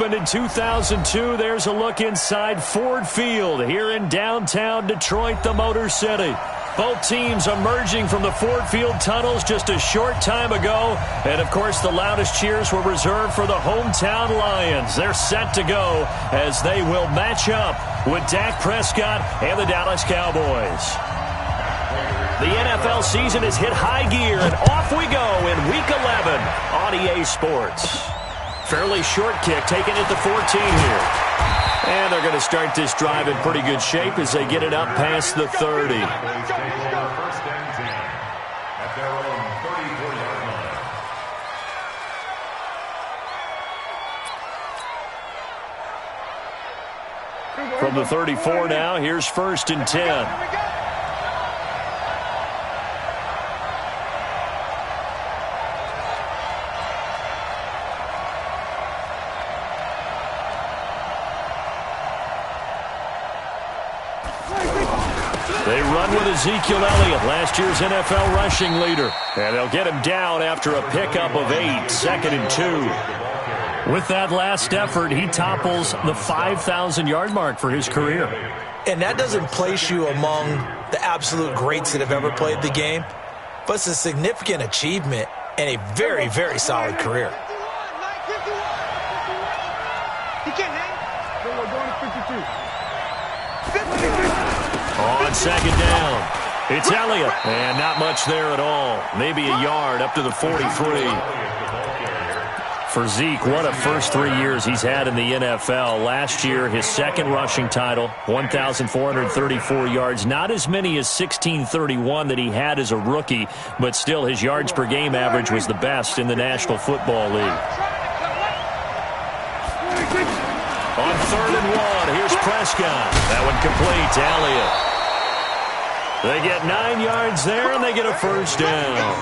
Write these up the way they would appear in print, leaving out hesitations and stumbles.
opened in 2002. There's a look inside Ford Field here in downtown Detroit, the Motor City. Both teams emerging from the Ford Field tunnels just a short time ago. And, of course, the loudest cheers were reserved for the hometown Lions. They're set to go as they will match up with Dak Prescott and the Dallas Cowboys. The NFL season has hit high gear, and off we go in Week 11 on EA Sports. Fairly short kick taken at the 14 here. And they're going to start this drive in pretty good shape as they get it up past the 30. From the 34 now, here's 1st and 10. They run with Ezekiel Elliott, last year's NFL rushing leader. And they'll get him down after a pickup of 8, 2nd and 2. With that last effort, he topples the 5,000-yard mark for his career. And that doesn't place you among the absolute greats that have ever played the game, but it's a significant achievement and a very, very solid career. On 2nd down, it's Elliott, and not much there at all. Maybe a yard up to the 43. For Zeke, what a first 3 years he's had in the NFL. Last year, his 2nd rushing title, 1,434 yards. Not as many as 1,631 that he had as a rookie, but still his yards per game average was the best in the National Football League. On 3rd and 1, here's Prescott. That one complete to Elliott. They get 9 yards there, and they get a 1st down.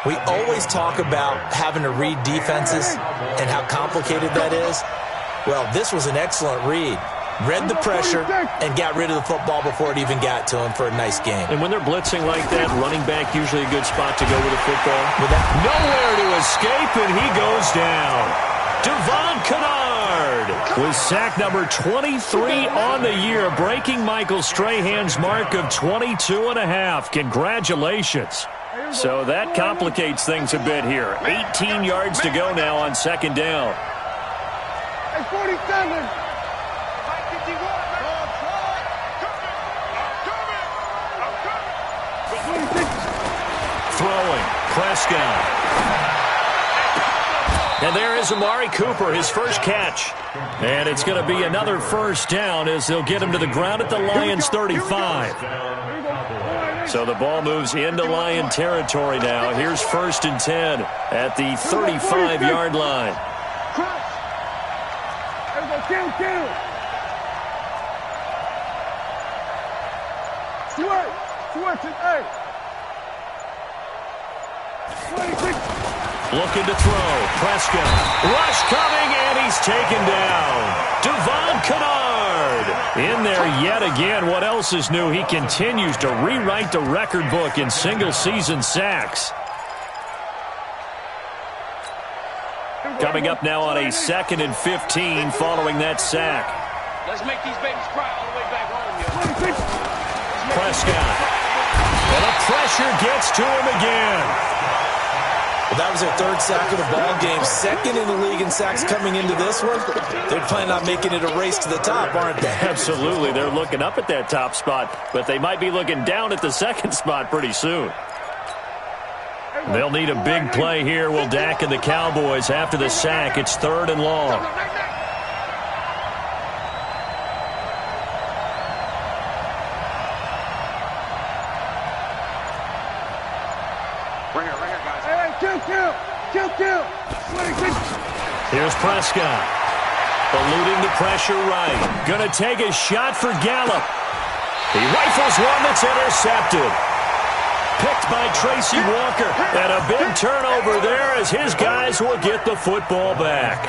We always talk about having to read defenses and how complicated that is. Well, this was an excellent read. Read the pressure and got rid of the football before it even got to him for a nice game. And when they're blitzing like that, running back usually a good spot to go with the football. Nowhere to escape, and he goes down. Devon Kennard with sack number 23 on the year, breaking Michael Strahan's mark of 22.5. Congratulations. So that complicates things a bit here. 18 yards to go now on 2nd down. Throwing, Prescott. And there is Amari Cooper, his first catch. And it's going to be another 1st down as they'll get him to the ground at the Lions' 35. So the ball moves into Lion territory now. Here's 1st and 10 at the 35-yard line. Looking to throw. Prescott. Rush coming, and he's taken down. Devon Kennard in there yet again. What else is new? He continues to rewrite the record book in single-season sacks. Coming up now on a 2nd and 15 following that sack. Let's make these babies cry all the way back home. Prescott. And the pressure gets to him again. Well, that was their 3rd sack of the ball game. 2nd in the league in sacks coming into this one. They're planning on making it a race to the top, aren't they? Absolutely. They're looking up at that top spot, but they might be looking down at the 2nd spot pretty soon. They'll need a big play here. Will Dak and the Cowboys after the sack. It's 3rd and long. Here's Prescott. Eluding the pressure right. Going to take a shot for Gallup. He rifles one that's intercepted. Picked by Tracy Walker. And a big turnover there as his guys will get the football back.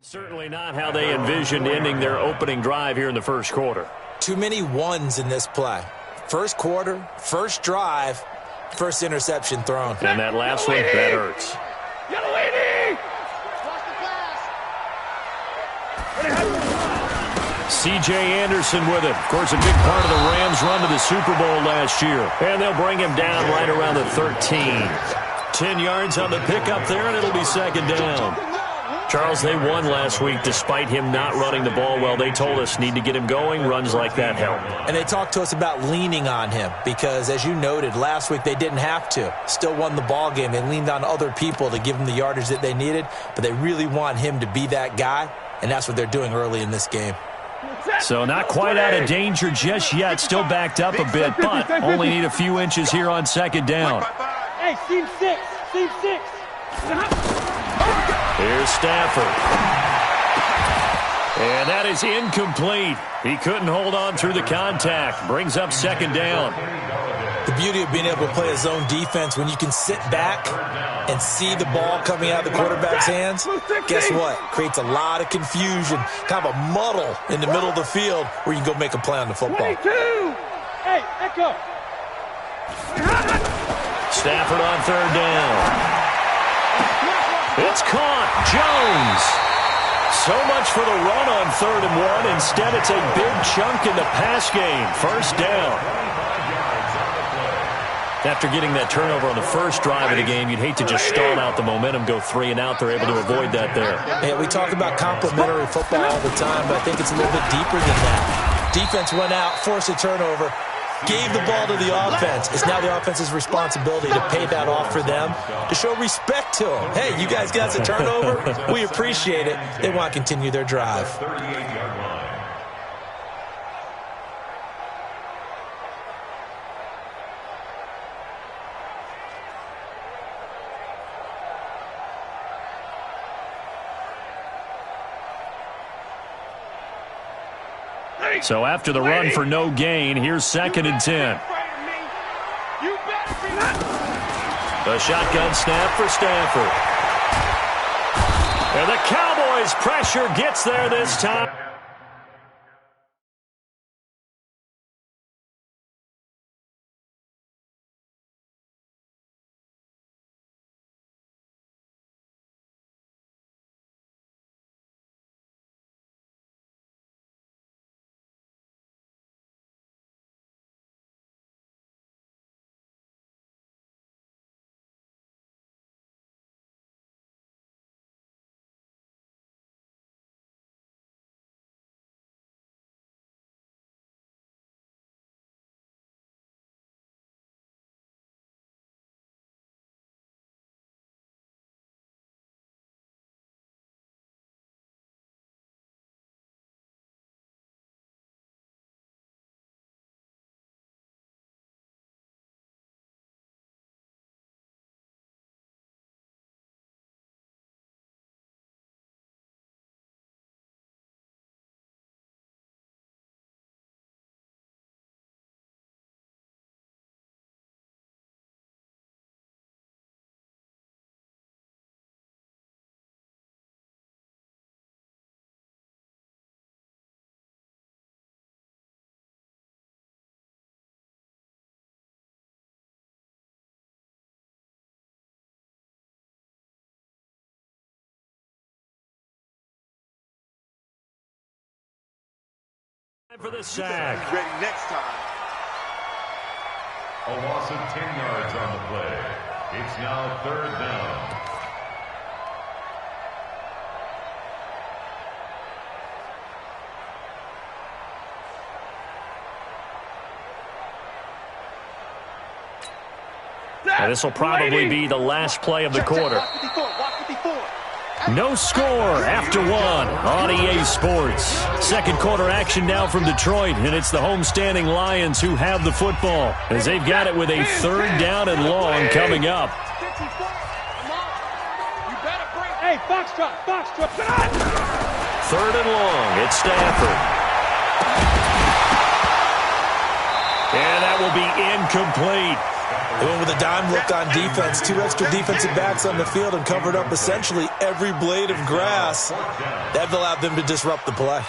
Certainly not how they envisioned ending their opening drive here in the first quarter. Too many ones in this play. First quarter, first drive, first interception thrown. And that last one, that hurts. C.J. Anderson with it. Of course, a big part of the Rams' run to the Super Bowl last year. And they'll bring him down right around the 13. 10 yards on the pickup there, and it'll be second down. Charles, they won last week despite him not running the ball well. They told us need to get him going. Runs like that help. And they talked to us about leaning on him because, as you noted, last week they didn't have to. Still won the ball game. They leaned on other people to give them the yardage that they needed, but they really want him to be that guy, and that's what they're doing early in this game. So not quite out of danger just yet. Still backed up a bit, but only need a few inches here on second down. Hey, team six. Here's Stafford. And that is incomplete. He couldn't hold on through the contact. Brings up second down. The beauty of being able to play a zone defense, when you can sit back and see the ball coming out of the quarterback's hands, guess what? Creates a lot of confusion, kind of a muddle in the middle of the field where you can go make a play on the football. 22! Hey, echo! Stafford on third down. It's caught. Jones. So much for the run on 3rd and 1. Instead, it's a big chunk in the pass game. First down. After getting that turnover on the first drive of the game, you'd hate to just stall out the momentum, go 3 and out. They're able to avoid that there. Yeah, we talk about complementary football all the time, but I think it's a little bit deeper than that. Defense went out, forced a turnover, gave the ball to the offense. It's now the offense's responsibility to pay that off for them, to show respect to them. Hey, you guys got a turnover? We appreciate it. They want to continue their drive. So after the run for no gain, here's 2nd and 10. The shotgun snap for Stafford. And the Cowboys' pressure gets there this time. For the sack. Ready next time. A loss of 10 yards on the play. It's now 3rd down. And this will probably be the last play of the quarter. No score after 1 on EA Sports. Second quarter action now from Detroit, and it's the homestanding Lions who have the football as they've got it with a 3rd down and long coming up. Hey, Foxtrot. 3rd and long. It's Stafford. And that will be incomplete. They went with a dime look on defense, 2 extra defensive backs on the field and covered up essentially every blade of grass. That allowed them to disrupt the play.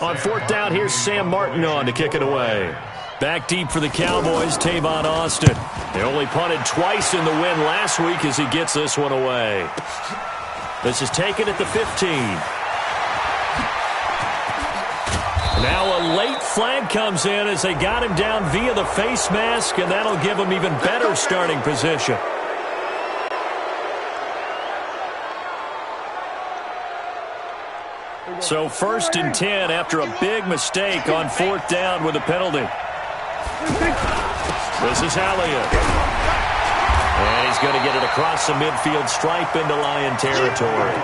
On 4th down, here's Sam Martin on to kick it away. Back deep for the Cowboys, Tavon Austin. They only punted twice in the win last week as he gets this one away. This is taken at the 15. Now a late flag comes in as they got him down via the face mask, and that'll give him even better starting position. So 1st and 10 after a big mistake on 4th down with a penalty. This is Elliott. And he's going to get it across the midfield stripe into Lion territory.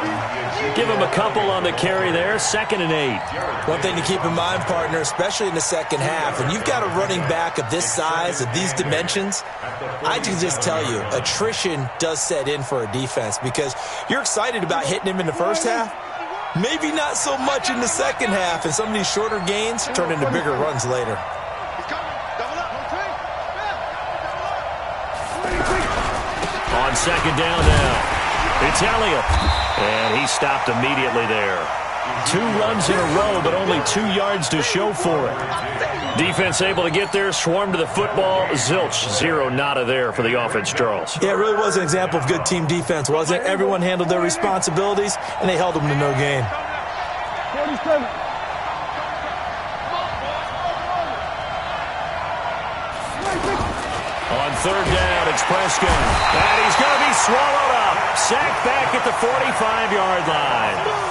Give him a couple on the carry there, 2nd and 8. One thing to keep in mind, partner, especially in the second half, when you've got a running back of this size, of these dimensions, I can just tell you, attrition does set in for a defense because you're excited about hitting him in the first half. Maybe not so much in the second half, and some of these shorter gains turn into bigger runs later. On 2nd down now, it's Elliott, and he stopped immediately there. 2 runs in a row, but only 2 yards to show for it. Defense able to get there, swarm to the football. Zilch, 0 nada there for the offense, Charles. Yeah, it really was an example of good team defense, wasn't it? Everyone handled their responsibilities, and they held them to no gain. 47. On 3rd down, it's Prescott. And he's going to be swallowed up. Sacked back at the 45-yard line.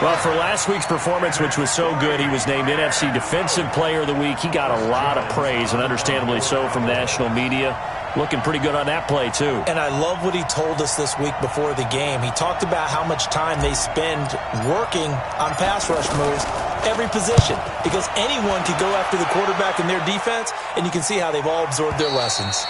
Well, for last week's performance, which was so good, he was named NFC Defensive Player of the Week. He got a lot of praise, and understandably so, from national media. Looking pretty good on that play, too. And I love what he told us this week before the game. He talked about how much time they spend working on pass rush moves, every position, because anyone could go after the quarterback in their defense, and you can see how they've all absorbed their lessons.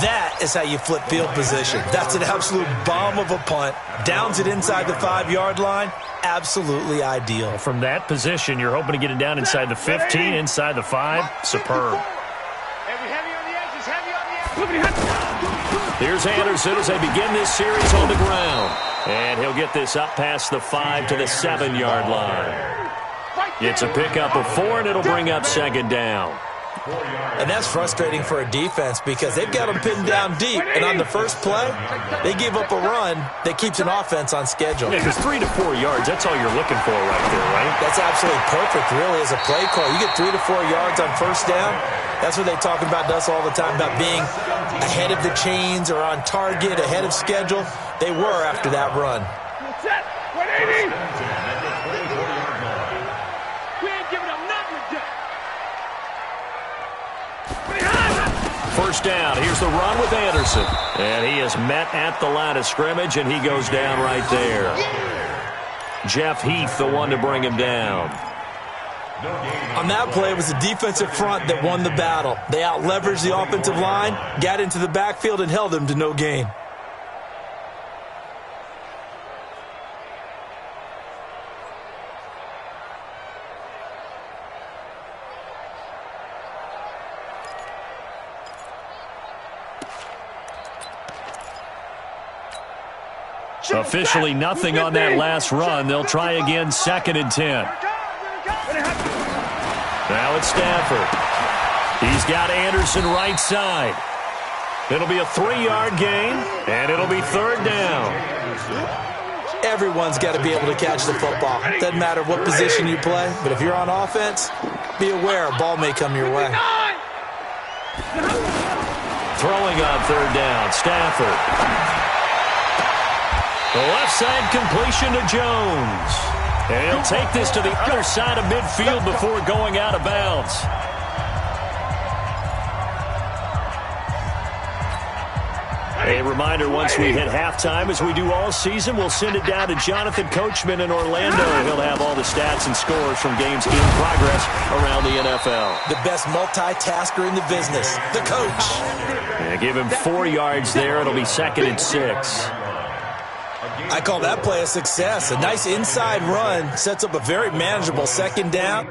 That is how you flip field position. That's an absolute bomb of a punt. Downs it inside the 5-yard line. Absolutely ideal. From that position, you're hoping to get it down inside the 15, inside the 5. Superb. Here's Anderson as they begin this series on the ground. And he'll get this up past the 5 to the 7-yard line. It's a pickup of 4, and it'll bring up 2nd down. And that's frustrating for a defense because they've got them pinned down deep. And on the first play, they give up a run that keeps an offense on schedule. Yeah, because 3 to 4 yards, that's all you're looking for right there, right? That's absolutely perfect, really, as a play call. You get 3 to 4 yards on 1st down. That's what they talk about to us all the time, about being ahead of the chains or on target, ahead of schedule. They were after that run. Set. 180. We ain't giving up nothing today. 1st down. Here's the run with Anderson. And he is met at the line of scrimmage, and he goes down right there. Jeff Heath, the one to bring him down. On that play, it was the defensive front that won the battle. They out-leveraged the offensive line, got into the backfield, and held them to no gain. Officially nothing on that last run. They'll try again, 2nd and 10. Now it's Stafford. He's got Anderson right side. It'll be a 3-yard gain, and it'll be 3rd down. Everyone's got to be able to catch the football. Doesn't matter what position you play, but if you're on offense, be aware a ball may come your way. Throwing on 3rd down, Stafford. The left side completion to Jones. And he'll take this to the other side of midfield before going out of bounds. A reminder, once we hit halftime, as we do all season, we'll send it down to Jonathan Coachman in Orlando. He'll have all the stats and scores from games in progress around the NFL. The best multitasker in the business, the coach. And give him 4 yards there. It'll be 2nd and 6. I call that play a success. A nice inside run sets up a very manageable 2nd down.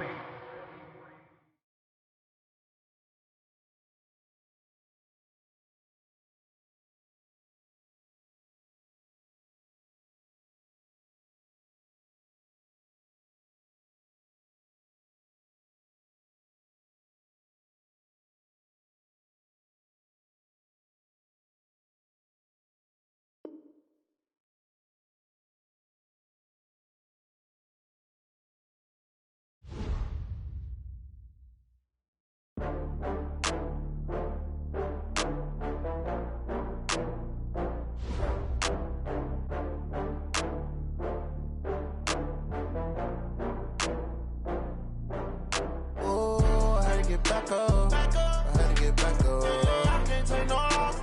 back up. I had to get back up. I can't take no loss.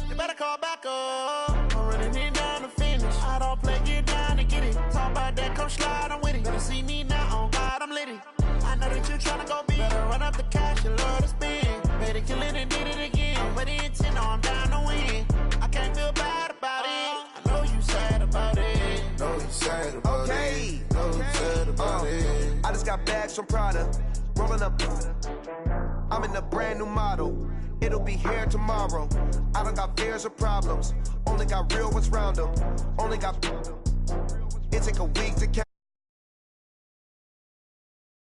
You better call back up. I'm running it down to finish. I don't play, get down to get it. Talk about that, come slide, I'm with it. Better see me now, on God, I'm litty. I know that you tryna go big. Better run up the cash, you love to spend. Better kill it and did it again. I'm with the intent, no, I'm down to win. I can't feel bad about it. I know you sad about it. Know you sad about it. Know you sad about it. I just got bags from Prada. Rolling up. I'm in a brand new model. It'll be here tomorrow. I don't got fears or problems. Only got real ones round them. Only got. It take a week to catch.